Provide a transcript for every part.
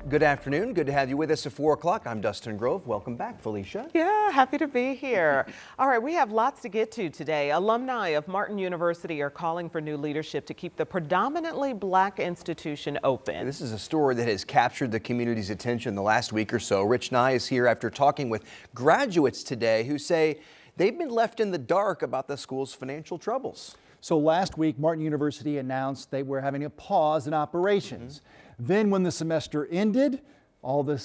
Good afternoon. Good to have you with us at 4 o'clock. I'm Dustin Grove. Welcome back, Felicia. Yeah, happy to be here. All right, we have lots to get to today. Alumni of Martin University are calling for new leadership to keep the predominantly black institution open. This is a story that has captured the community's attention the last week or so. Rich Nye is here after talking with graduates today who say they've been left in the dark about the school's financial troubles. So last week, Martin University announced they were having a pause in operations. Then when the semester ended, all the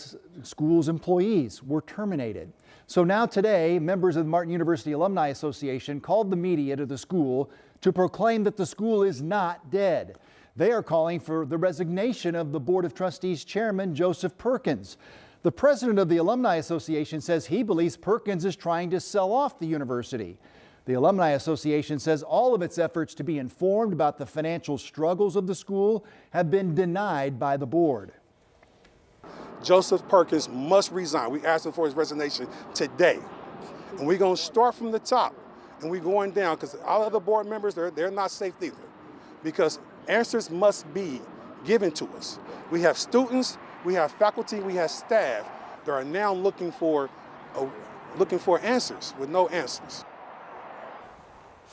school's employees were terminated. So now today, members of the Martin University Alumni Association called the media to the school to proclaim that the school is not dead. They are calling for the resignation of the Board of Trustees Chairman Joseph Perkins. The president of the Alumni Association says he believes Perkins is trying to sell off the university. The Alumni Association says all of its efforts to be informed about the financial struggles of the school have been denied by the board. Joseph Perkins must resign. We asked him for his resignation today. And we're going to start from the top and we're going down because all other board members, they're not safe either because answers must be given to us. We have students, we have faculty, we have staff that are now looking for answers with no answers.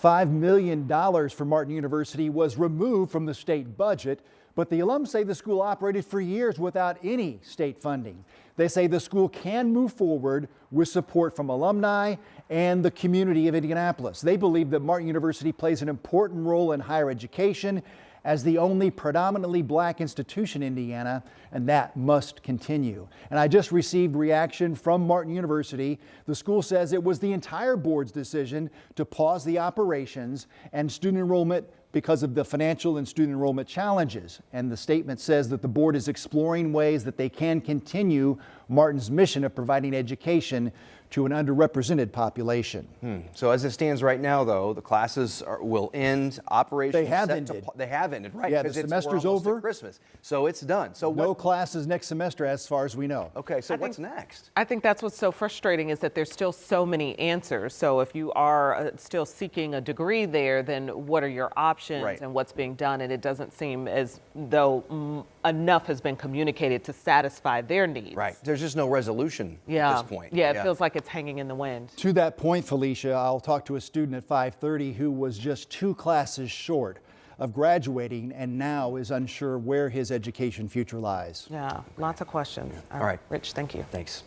$5 million for Martin University was removed from the state budget, but the alums say the school operated for years without any state funding. They say the school can move forward with support from alumni and the community of Indianapolis. They believe that Martin University plays an important role in higher education as the only predominantly black institution in Indiana, and that must continue. And I just received reaction from Martin University. The school says it was the entire board's decision to pause the operations and student enrollment because of the financial and student enrollment challenges. And the statement says that the board is exploring ways that they can continue Martin's mission of providing education to an underrepresented population. So as it stands right now, though, the classes will end. Operations They have ended. They have ended, right? Yeah, the 'cause semester's we're almost over. at Christmas, so it's done. So No classes next semester as far as we know. Okay, so what's next? I think that's what's so frustrating is that there's still so many answers. So if you are still seeking a degree there, then what are your options Right. and what's being done? And it doesn't seem as though enough has been communicated to satisfy their needs. Right. There's just no resolution at this point. Yeah, it feels like it's hanging in the wind. To that point, Felicia, I'll talk to a student at 5:30 who was just 2 classes short of graduating and now is unsure where his education future lies. Yeah, lots of questions. All right. Rich, thank you. Thanks.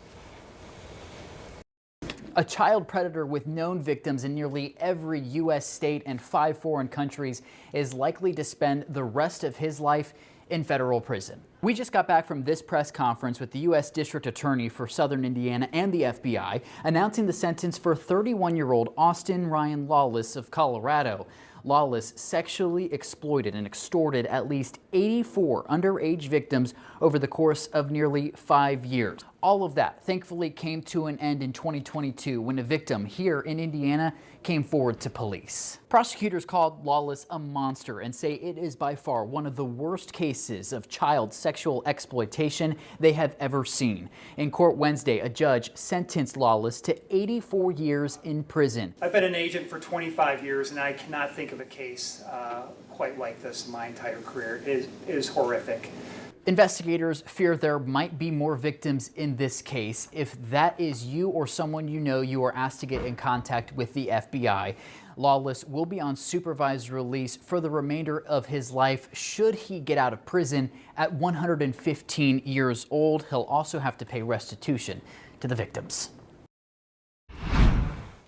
A child predator with known victims in nearly every U.S. state and 5 foreign countries is likely to spend the rest of his life in federal prison. We just got back from this press conference with the U.S. District Attorney for Southern Indiana and the FBI announcing the sentence for 31-year-old Austin Ryan Lawless of Colorado. Lawless sexually exploited and extorted at least 84 underage victims over the course of nearly 5 years. All of that thankfully came to an end in 2022 when a victim here in Indiana came forward to police. Prosecutors called Lawless a monster and say it is by far one of the worst cases of child sexual exploitation they have ever seen. In court Wednesday, a judge sentenced Lawless to 84 years in prison. I've been an agent for 25 years and I cannot think of a case quite like this in my entire career. It is horrific. Investigators fear there might be more victims in this case. If that is you or someone you know, you are asked to get in contact with the FBI. Lawless will be on supervised release for the remainder of his life should he get out of prison at 115 years old. He'll also have to pay restitution to the victims.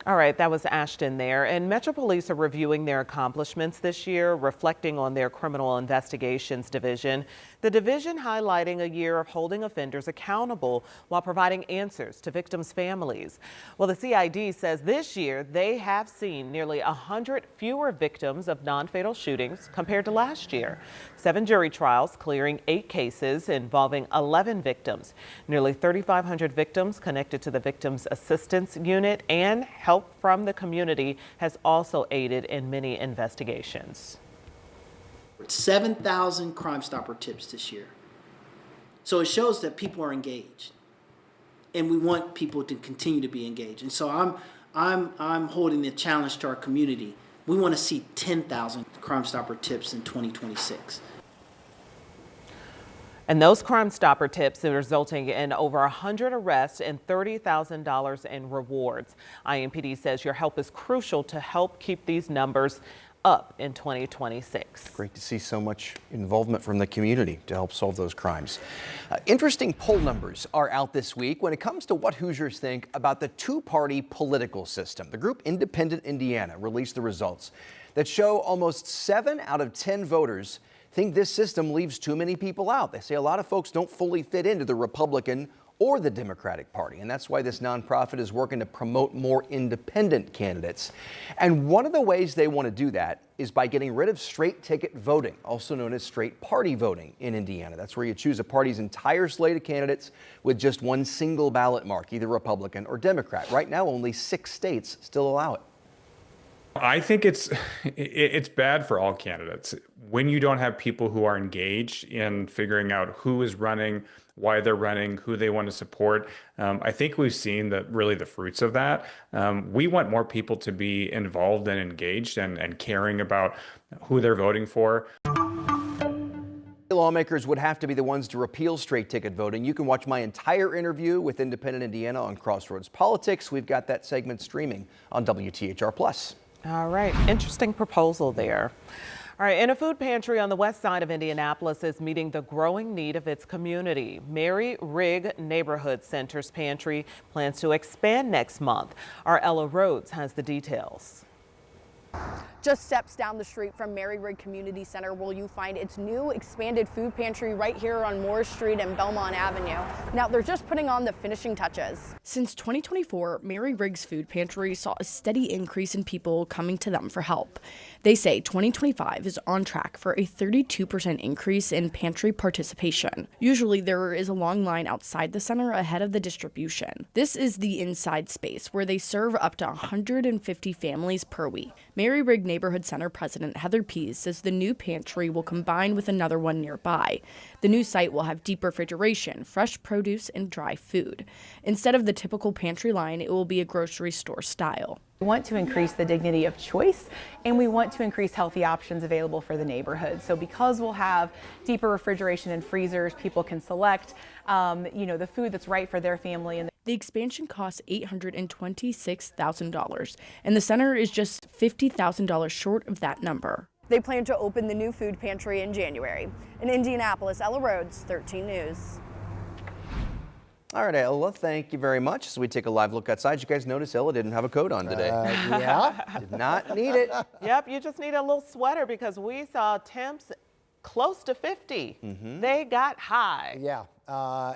All right, that was Ashton there. And Metro Police are reviewing their accomplishments this year, reflecting on their Criminal Investigations Division. The division highlighting a year of holding offenders accountable while providing answers to victims' families. Well, the CID says this year they have seen nearly 100 fewer victims of non-fatal shootings compared to last year. 7 jury trials clearing 8 cases involving 11 victims. Nearly 3,500 victims connected to the Victims Assistance Unit, and help from the community has also aided in many investigations. 7,000 Crime Stopper tips this year. So it shows that people are engaged, and we want people to continue to be engaged. And so I'm holding the challenge to our community. We want to see 10,000 Crime Stopper tips in 2026. And those Crime Stopper tips are resulting in over 100 arrests and $30,000 in rewards. IMPD says your help is crucial to help keep these numbers up in 2026. Great to see so much involvement from the community to help solve those crimes. Interesting poll numbers are out this week when it comes to what Hoosiers think about the two-party political system. The group Independent Indiana released the results that show almost 7 out of 10 voters think this system leaves too many people out. They say a lot of folks don't fully fit into the Republican or the Democratic Party, and that's why this nonprofit is working to promote more independent candidates. And one of the ways they want to do that is by getting rid of straight ticket voting, also known as straight party voting in Indiana. That's where you choose a party's entire slate of candidates with just one single ballot mark, either Republican or Democrat. Right now, only 6 states still allow it. I think it's bad for all candidates when you don't have people who are engaged in figuring out who is running, why they're running, who they want to support. I think we've seen really the fruits of that. We want more people to be involved and engaged and caring about who they're voting for. Lawmakers would have to be the ones to repeal straight ticket voting. You can watch my entire interview with Independent Indiana on Crossroads Politics. We've got that segment streaming on WTHR+. All right, interesting proposal there. All right, and a food pantry on the west side of Indianapolis is meeting the growing need of its community. Mary Rigg Neighborhood Center's pantry plans to expand next month. Our Ella Rhodes has the details. Just steps down the street from Mary Rigg Community Center will you find its new expanded food pantry right here on Morris Street and Belmont Avenue. Now they're just putting on the finishing touches. Since 2024, Mary Rigg's food pantry saw a steady increase in people coming to them for help. They say 2025 is on track for a 32% increase in pantry participation. Usually there is a long line outside the center ahead of the distribution. This is the inside space where they serve up to 150 families per week. Mary Rigg Neighborhood Center President Heather Pease says the new pantry will combine with another one nearby. The new site will have deep refrigeration, fresh produce, and dry food. Instead of the typical pantry line, it will be a grocery store style. We want to increase the dignity of choice, and we want to increase healthy options available for the neighborhood. So because we'll have deeper refrigeration and freezers, people can select the food that's right for their family. The expansion costs $826,000, and the center is just $50,000 short of that number. They plan to open the new food pantry in January. In Indianapolis, Ella Rhodes, 13 News. All right, Ella, thank you very much. As we take a live look outside, you guys notice Ella didn't have a coat on today. Yeah. Did not need it. Yep, you just need a little sweater because we saw temps close to 50. They got high. Yeah,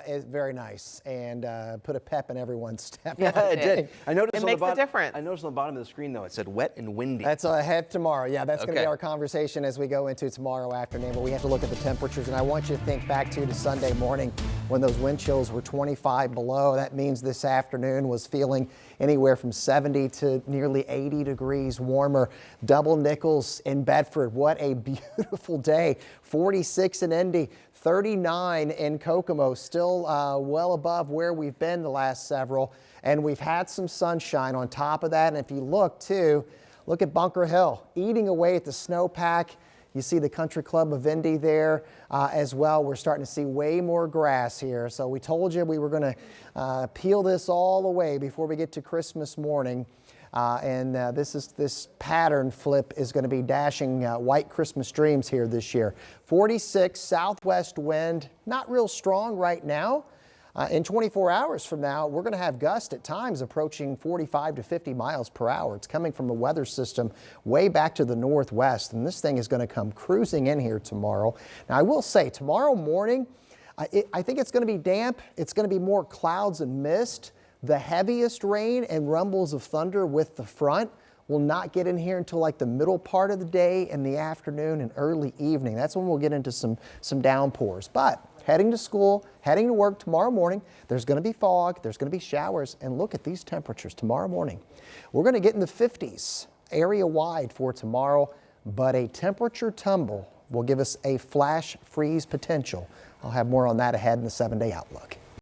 it's very nice and put a pep in everyone's step. Yeah, it did. I noticed It makes a difference. I noticed on the bottom of the screen, though, it said wet and windy. That's ahead tomorrow. Yeah, that's going to Okay. be our conversation as we go into tomorrow afternoon. But we have to look at the temperatures, and I want you to think back to Sunday morning when those wind chills were 25 below. That means this afternoon was feeling anywhere from 70 to nearly 80 degrees warmer. Double Nichols in Bedford. What a beautiful day. 46 in Indy. 39 in Kokomo, still well above where we've been the last several. And we've had some sunshine on top of that. And if you look too, look at Bunker Hill, eating away at the snowpack. You see the Country Club of Indy there as well. We're starting to see way more grass here. So we told you we were going to peel this all away before we get to Christmas morning. This pattern flip is going to be dashing white Christmas dreams here this year. 46 southwest wind, not real strong right now. In 24 hours from now, we're going to have gusts at times approaching 45 to 50 miles per hour. It's coming from a weather system way back to the northwest, and this thing is going to come cruising in here tomorrow. Now, I will say, tomorrow morning, I think it's going to be damp. It's going to be more clouds and mist. The heaviest rain and rumbles of thunder with the front will not get in here until like the middle part of the day and the afternoon and early evening. That's when we'll get into some downpours. But heading to school, heading to work tomorrow morning, there's going to be fog, there's going to be showers, and look at these temperatures tomorrow morning. We're going to get in the 50s area-wide for tomorrow, but a temperature tumble will give us a flash freeze potential. I'll have more on that ahead in the 7-day outlook.